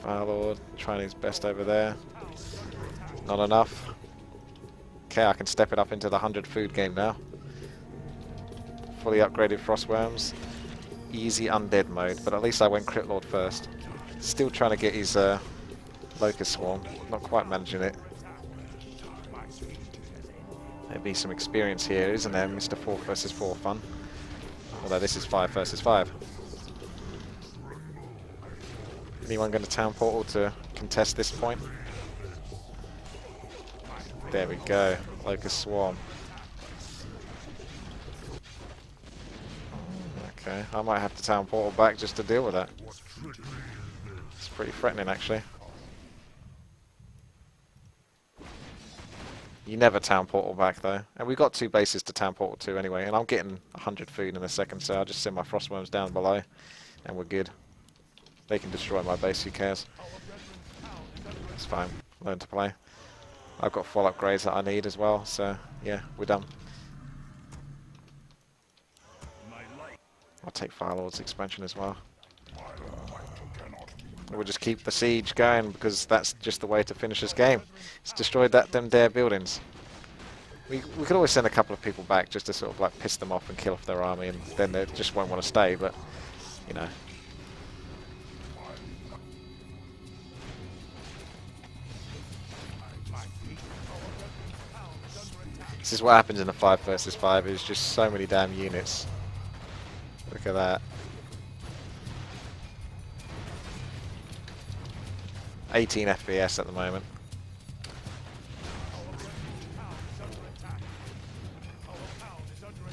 Firelord trying his best over there. Not enough. Okay, I can step it up into the 100 food game now. Fully upgraded frostworms. Easy undead mode, but at least I went crit lord first. Still trying to get his locust swarm. Not quite managing it. There'd be some experience here, isn't there? Mr. 4 versus 4 fun. Although this is 5 versus 5. Anyone going to town portal to contest this point? There we go. Locust swarm. Okay, I might have to town portal back just to deal with that. It's pretty threatening, actually. You never town portal back, though. And we've got 2 bases to town portal to anyway, and I'm getting 100 food in a second, so I'll just send my frostworms down below, and we're good. They can destroy my base, who cares? It's fine. Learn to play. I've got full upgrades that I need as well, so yeah, we're done. I'll take Firelord's expansion as well. We'll just keep the siege going because that's just the way to finish this game. It's destroyed them their buildings. We could always send a couple of people back just to sort of like piss them off and kill off their army, and then they just won't want to stay, but you know. This is what happens in a 5 versus 5, is just so many damn units. Look at that. 18 FPS at the moment.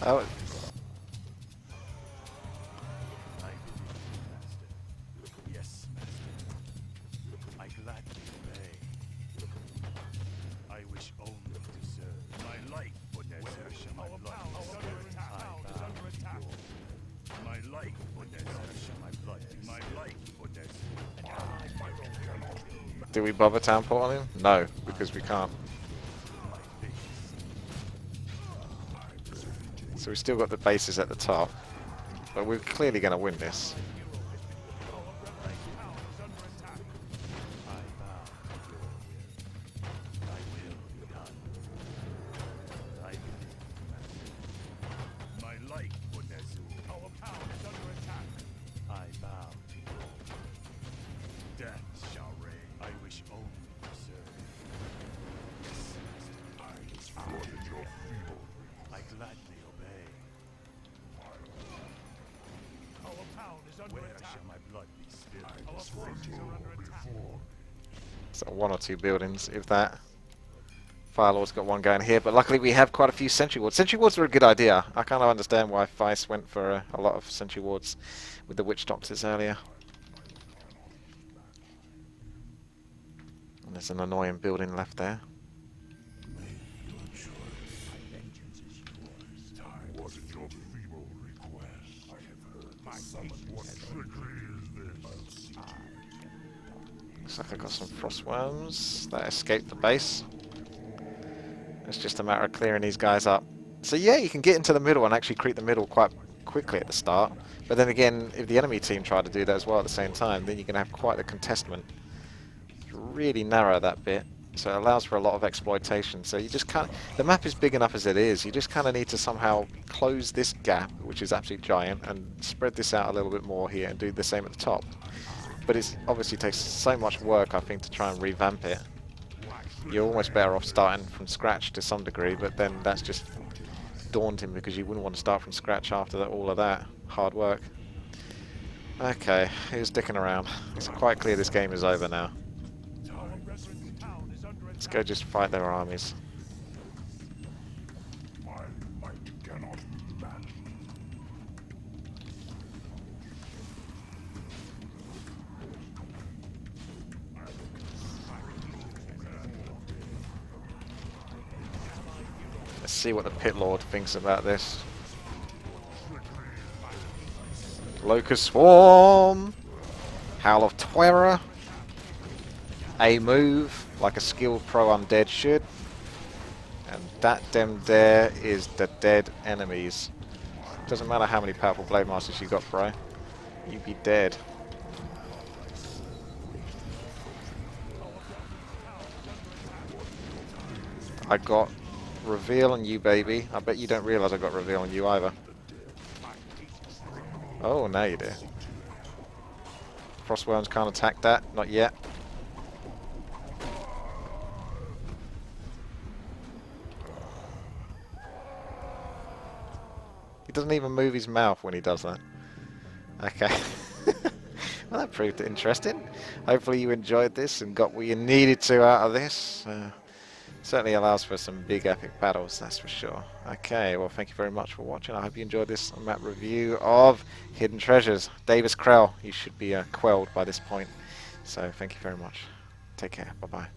Oh. Yes, master. I gladly obey. I wish only to serve. My life would exertion my blood. My life would exertion my blood. My life would exertion. Do we bother town portal him? No, because we can't. So we've still got the bases at the top, but we're clearly going to win this. So 1 or 2 buildings, if that. Firelord's got 1 going here, but luckily we have quite a few sentry wards. Sentry wards are a good idea. I kind of understand why Feist went for a lot of sentry wards with the witch doctors earlier. And there's an annoying building left there. Looks like I got some frostworms that escaped the base. It's just a matter of clearing these guys up. So yeah, you can get into the middle and actually creep the middle quite quickly at the start. But then again, if the enemy team try to do that as well at the same time, then you're going to have quite the contestment. Really narrow that bit, so it allows for a lot of exploitation. So you just can't. The map is big enough as it is. You just kind of need to somehow close this gap, which is absolutely giant, and spread this out a little bit more here and do the same at the top. But it obviously takes so much work, I think, to try and revamp it. You're almost better off starting from scratch to some degree, but then that's just daunting because you wouldn't want to start from scratch after all of that hard work. Okay, who's dicking around? It's quite clear this game is over now. Let's go just fight their armies. Let's see what the Pit Lord thinks about this. Locust Swarm! Howl of Terror! A move, like a skilled pro undead should. And that dem there is the dead enemies. Doesn't matter how many powerful Blade Masters you got, bro. You be dead. I got reveal on you, baby. I bet you don't realise I got reveal on you either. Oh, now you do. Frostworms can't attack that. Not yet. He doesn't even move his mouth when he does that. Okay. Well, that proved interesting. Hopefully you enjoyed this and got what you needed to out of this. Certainly allows for some big epic battles, that's for sure. Okay, well thank you very much for watching. I hope you enjoyed this map review of Hidden Treasures. Davis Krell, you should be quelled by this point. So thank you very much. Take care. Bye-bye.